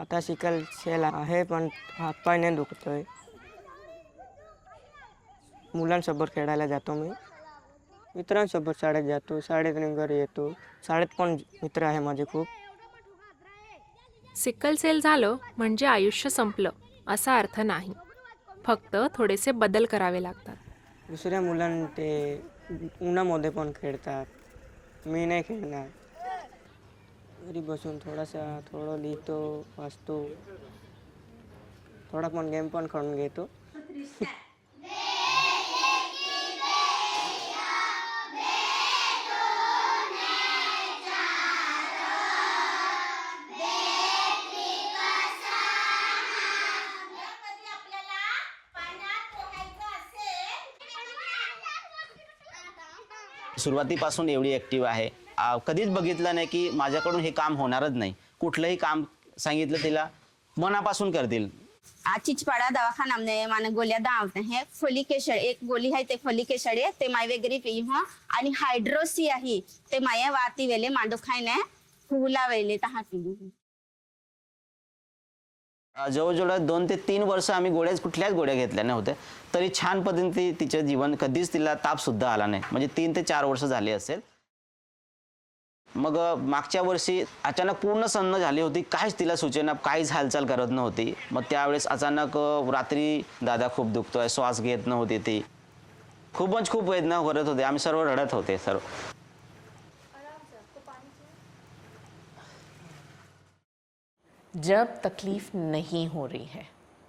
आता sickle sale आहे पण हातपाय नाही दुखतोय. मुलांसोबत खेळायला जातो मी. मित्रांसोबत शाळेत जातो. शाळेतून घरी येतो. शाळेत पण मित्र आहे माझे खूप. सिकल सेल झालं म्हणजे आयुष्य संपलं असा अर्थ नाही. फक्त थोडेसे बदल करावे लागतात. दुसऱ्या मुलांना ते उन्हामध्ये पण खेळतात. मी नाही खेळणार. घरी बसून थोडं लिहितो, वाचतो. थोडा पण गेम पण खेळून घेतो. सुरुवातीपासून एवढी ॲक्टिव्ह आहे. कधीच बघितलं नाही की माझ्याकडून हे काम होणारच नाही. कुठलंही काम सांगितलं तिला मनापासून करतील. चिचपाडा दवाखाना माने गोलियां दावते हैं. फोलिक एसिड एक गोली है ते फोलिक एसिड है ते माय वगैरे पी हो आणि हायड्रोसी आहे ते माया वाती वेले मांडो खायने फुला वेले तहा पी. जवळजवळ 2 ते 3 वर्ष आम्ही कुठल्याच गोळ्या घेतल्या नव्हत्या. तरी छान पद्धतीने तिचं जीवन कधीच तिला ताप सुद्धा आला नाही. म्हणजे 3 ते 4 वर्ष झाली असेल. मग मागच्या वर्षी अचानक पूर्ण सन्न झाली होती. काहीच तिला सूचना, काहीच हालचाल करत नव्हती. मग त्यावेळेस अचानक रात्री दादा खूप दुखतोय, श्वास घेत नव्हती ती. खूप वेदना करत होते. आम्ही सर्व रडत होते सर्व. जब तकलीफ़ नहीं हो रही है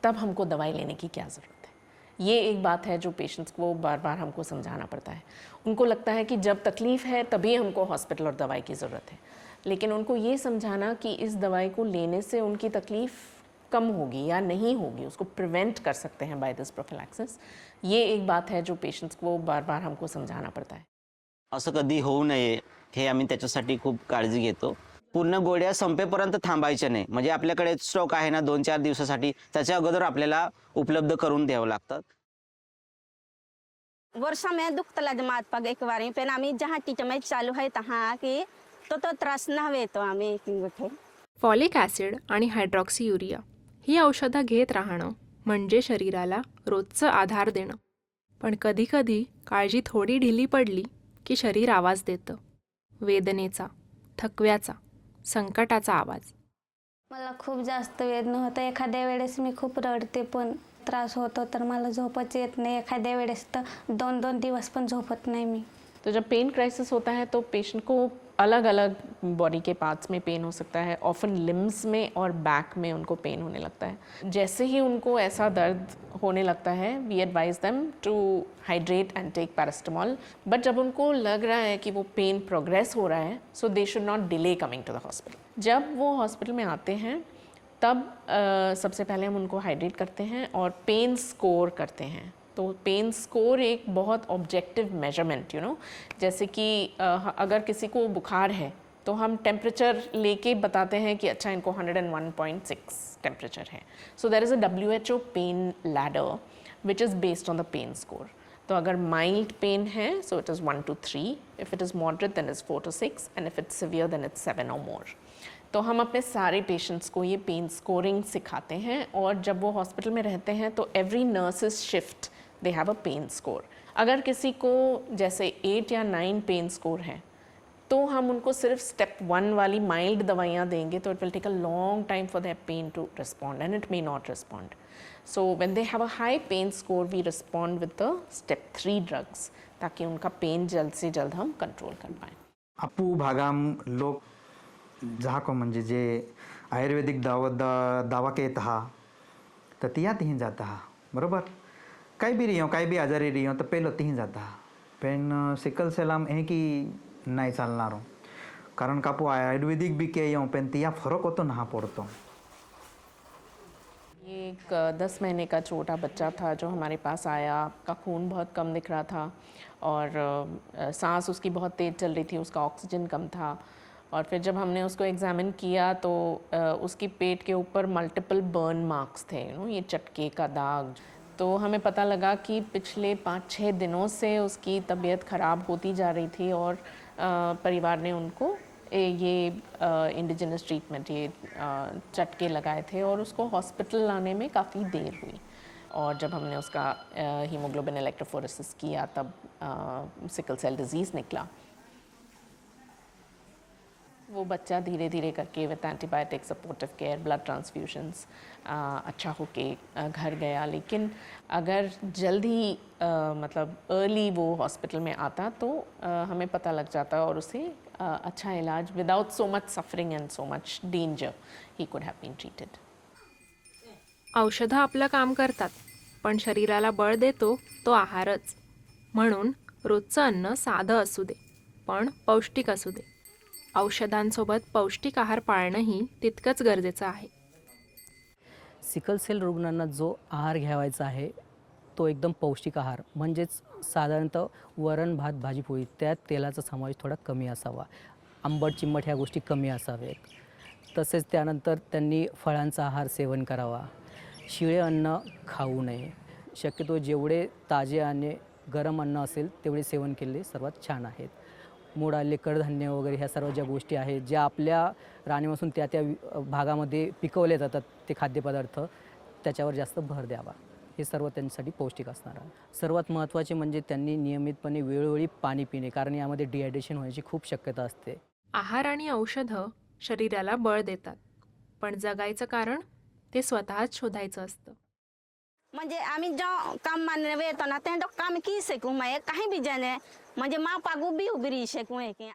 तब हमको दवाई लेने की क्या ज़रूरत है। ये एक बात है जो पेशेंट्स को बार बार हमको समझाना पड़ता है। उनको लगता है कि जब तकलीफ़ है तभी हमको हॉस्पिटल और दवाई की ज़रूरत है, लेकिन उनको ये समझाना कि इस दवाई को लेने से उनकी तकलीफ़ कम होगी या नहीं होगी, उसको प्रिवेंट कर सकते हैं बाय दिस प्रोफिलैक्सिस, ये एक बात है जो पेशेंट्स को बार बार हमको समझाना पड़ता है। असं कधी होऊ नये हे आम्ही त्याच्यासाठी खूप काळजी घेतो. पूर्ण गोळ्या संपेपर्यंत थांबायच्या नाही. म्हणजे आपल्याकडे स्टॉक आहे ना 2-4 दिवसासाठी, त्याच्या अगोदर आपल्याला उपलब्ध करून द्यावं लागतात. वर्षा में दुखतला जमात पग एक बारी पण आम्ही जहाँ ट्रीटमेंट चालू है तहाँ की तो त्रास न हवे तो आम्ही गोठे. फॉलिक ॲसिड आणि हायड्रॉक्सीयुरिया ही औषधं घेत राहणं म्हणजे शरीराला रोजचं आधार देणं. पण कधीकधी काळजी थोडी ढिली पडली की शरीर आवाज देतं. वेदनेचा, थकव्याचा, संकटाचा आवाज. मला खूप जास्त वेदना होतं. एखाद्या वेळेस मी खूप रडते पण त्रास होतो तर मला झोपच येत नाही. एखाद्या वेळेस तर 2-2 दिवस पण झोपत नाही मी. तो जब पेन क्राइसिस होता है तो पेशेंट को अलग अलग बॉडी के पार्ट्स में पेन हो सकता है. ऑफन लिम्स में और बैक में उनको पेन होने लगता है. जैसे ही उनको ऐसा दर्द होने लगता है we advise them to hydrate and take paracetamol. But जब उनको लग रहा है कि वो पेन प्रोग्रेस हो रहा है so they should not delay coming to the hospital. जब वो हॉस्पिटल में आते हैं तब सबसे पहले हम उनको हाइड्रेट करते हैं और पेन स्कोर करते हैं. तो पेन स्कोर एक बहुत ऑब्जेक्टिव मेजरमेंट जैसे कि अगर किसी को बुखार है तो हम टेम्परेचर लेके बताते हैं कि अच्छा इनको 101.6 टेम्परेचर है. So there is a WHO pain ladder which is based on the pain score. तो अगर माइल्ड पेन है so it is 1 to 3, if it is moderate then is 4 to 6 and if it's severe then it's 7 or more. तो हम अपने सारे patients को ये pen scoring सिखाते हैं और जब वो हॉस्पिटल में रहते हैं तो every nurses shift they have a pain score. अगर किसी को जैसे 8 या 9 पेन स्कोर है तो हम उनको सिर्फ स्टेप 1 वाली माइल्ड दवाइयाँ देंगे तो it will take a long time for their pain to respond and it may not respond. So when they have a high pain score we respond with the step 3 drugs ताकि उनका pen जल्द से जल्द हम control कर पाएँ. आपू भागाम लोक जहाँ को म्हणजे जे आयुर्वेदिक दावा के तहा तर तिया तिही जाता हा बरोबर. काही भी आजारी रहियो तो पहलो तिही जाता हा. पण सिकल सेलाम है कि नाही चालणार कारण कापू आयुर्वेदिक भी के यो पण तिया फरक होतो ना पड़तो. ये एक 10 महीने का छोटा बच्चा था जो हमारे पास आया. का खून बहुत कम दिख रहा था और सांस उसकी बहुत तेज़ चल रही थी. उसका ऑक्सीजन कम था. और फिर जब हमने उसको एग्ज़ामिन किया तो उसकी पेट के ऊपर मल्टीपल बर्न मार्क्स थे. ये चटके का दाग. तो हमें पता लगा कि पिछले 5-6 दिनों से उसकी तबीयत ख़राब होती जा रही थी और परिवार ने उनको ये इंडिजिनस ट्रीटमेंट, ये चटके लगाए थे और उसको हॉस्पिटल लाने में काफ़ी देर हुई। और जब हमने उसका हीमोग्लोबिन इलेक्ट्रोफोरेसिस किया तब सिकल सेल डिजीज़ निकला। वो बच्चा धीरे धीरे करके विद एंटीबायोटिक सपोर्टिव केयर, ब्लड ट्रांसफ्यूशंस अच्छा होके घर गया। लेकिन अगर जल्दी मतलब अर्ली वो हॉस्पिटल में आता तो हमें पता लग जाता और उसे अच्छा इलाज without so much suffering and so much danger he could have bin treated. औषधं आपलं काम करतात, पण शरीराला बळ देतो तो आहारच. म्हणून रोजचं अन्न साधं असू दे, पण पौष्टिक असू दे. औषधांसोबत पौष्टिक आहार पाळणंही तितकंच गरजेचं आहे. सिकल सेल रुग्णांना जो आहार घ्यावायचा आहे तो एकदम पौष्टिक आहार, म्हणजेच साधारणतः वरण भात भाजी पोळी, त्यात तेलाचा समावेश थोडा कमी असावा, आंबट चिंबट ह्या गोष्टी कमी असावेत. तसेच त्यानंतर त्यांनी फळांचा आहार सेवन करावा, शिळे अन्न खाऊ नये. शक्यतो जेवढे ताजे आणि गरम अन्न असेल तेवढे सेवन केले सर्वात छान आहेत. मूळ आलेले कडधान्य वगैरे ह्या सर्व ज्या गोष्टी आहेत ज्या आपल्या राणीपासून त्या त्या भागामध्ये पिकवले जातात ते खाद्यपदार्थ, त्याच्यावर जास्त भर द्यावा. हे सर्व त्यांच्यासाठी पौष्टिक असणार आहे. सर्वात महत्त्वाचे म्हणजे त्यांनी नियमितपणे वेळोवेळी पाणी पिणे, कारण यामध्ये डिहायड्रेशन होण्याची खूप शक्यता असते. आहार आणि औषधं शरीराला बळ देतात, पण जगायचं कारण ते स्वतःच शोधायचं असतं. म्हणजे आम्ही जो काम मानवे येतो ना ते काम की शिकू मैं काही भी जाने म्हणजे मा पागू बी उगरी शिकू है की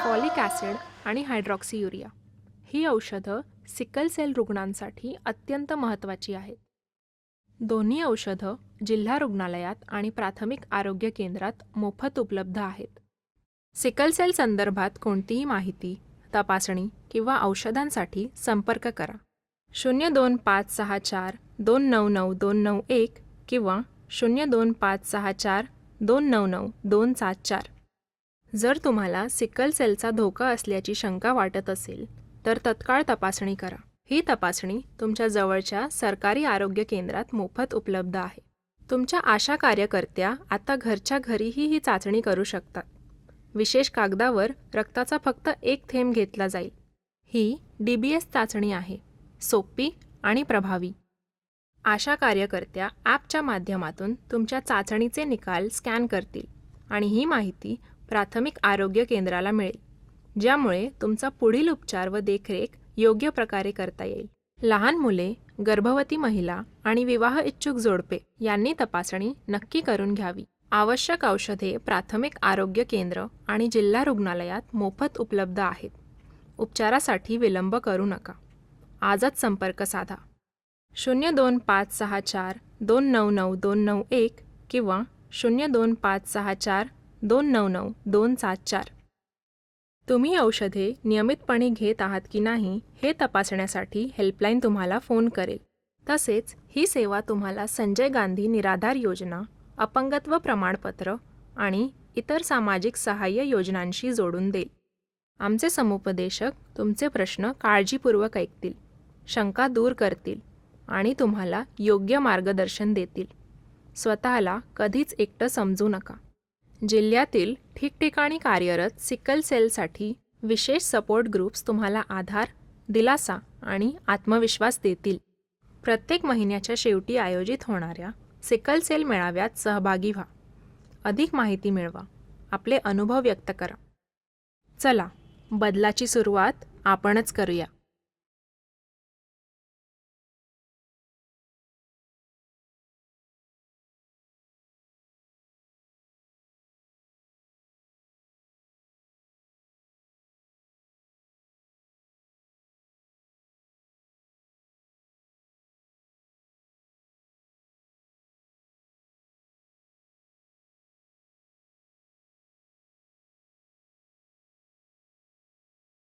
फॉलिक ॲसिड आणि हायड्रॉक्सीयुरिया ही औषधं सिकल सेल रुग्णांसाठी अत्यंत महत्त्वाची आहेत. दोन्ही औषधं जिल्हा रुग्णालयात आणि प्राथमिक आरोग्य केंद्रात मोफत उपलब्ध आहेत. सिकल सेल संदर्भात कोणतीही माहिती, तपासणी किंवा औषधांसाठी संपर्क करा 02564 299 291 किंवा 02564 299 274. जर तुम्हाला सिकल सेलचा धोका असल्याची शंका वाटत असेल तर तत्काळ तपासणी करा. ही तपासणी तुमच्या जवळच्या सरकारी आरोग्य केंद्रात मोफत उपलब्ध आहे. तुमच्या आशा कार्यकर्त्या आता घरच्या घरीही ही चाचणी करू शकतात. विशेष कागदावर रक्ताचा फक्त 1 थेंब घेतला जाईल. ही DBS चाचणी आहे, सोपी आणि प्रभावी. आशा कार्यकर्त्या ॲपच्या माध्यमातून तुमच्या चाचणीचे निकाल स्कॅन करतील आणि ही माहिती प्राथमिक आरोग्य केंद्राला मिळेल, ज्यामुळे तुमचा पुढील उपचार व देखरेख योग्य प्रकारे करता येईल. लहान मुले, गर्भवती महिला आणि विवाह इच्छुक जोडपे यांनी तपासणी नक्की करून घ्यावी. आवश्यक औषधे प्राथमिक आरोग्य केंद्र आणि जिल्हा रुग्णालयात मोफत उपलब्ध आहेत. उपचारासाठी विलंब करू नका. आजच संपर्क साधा 02564 299 291 किंवा 02564 299 274. तुम्ही औषधे नियमितपणे घेत आहात की नाही हे तपासण्यासाठी हेल्पलाईन तुम्हाला फोन करेल. तसेच ही सेवा तुम्हाला संजय गांधी निराधार योजना, अपंगत्व प्रमाणपत्र आणि इतर सामाजिक सहाय्य योजनांशी जोडून देईल. आमचे समुपदेशक तुमचे प्रश्न काळजीपूर्वक ऐकतील, शंका दूर करतील आणि तुम्हाला योग्य मार्गदर्शन देतील. स्वतःला कधीच एकटं समजू नका. जिल्ह्यातील ठिकठिकाणी कार्यरत सिकल सेलसाठी विशेष सपोर्ट ग्रुप्स तुम्हाला आधार, दिलासा आणि आत्मविश्वास देतील. प्रत्येक महिन्याच्या शेवटी आयोजित होणाऱ्या सिकल सेल मेळाव्यात सहभागी व्हा. अधिक माहिती मिळवा, आपले अनुभव व्यक्त करा. चला, बदलाची सुरुवात आपणच करूया.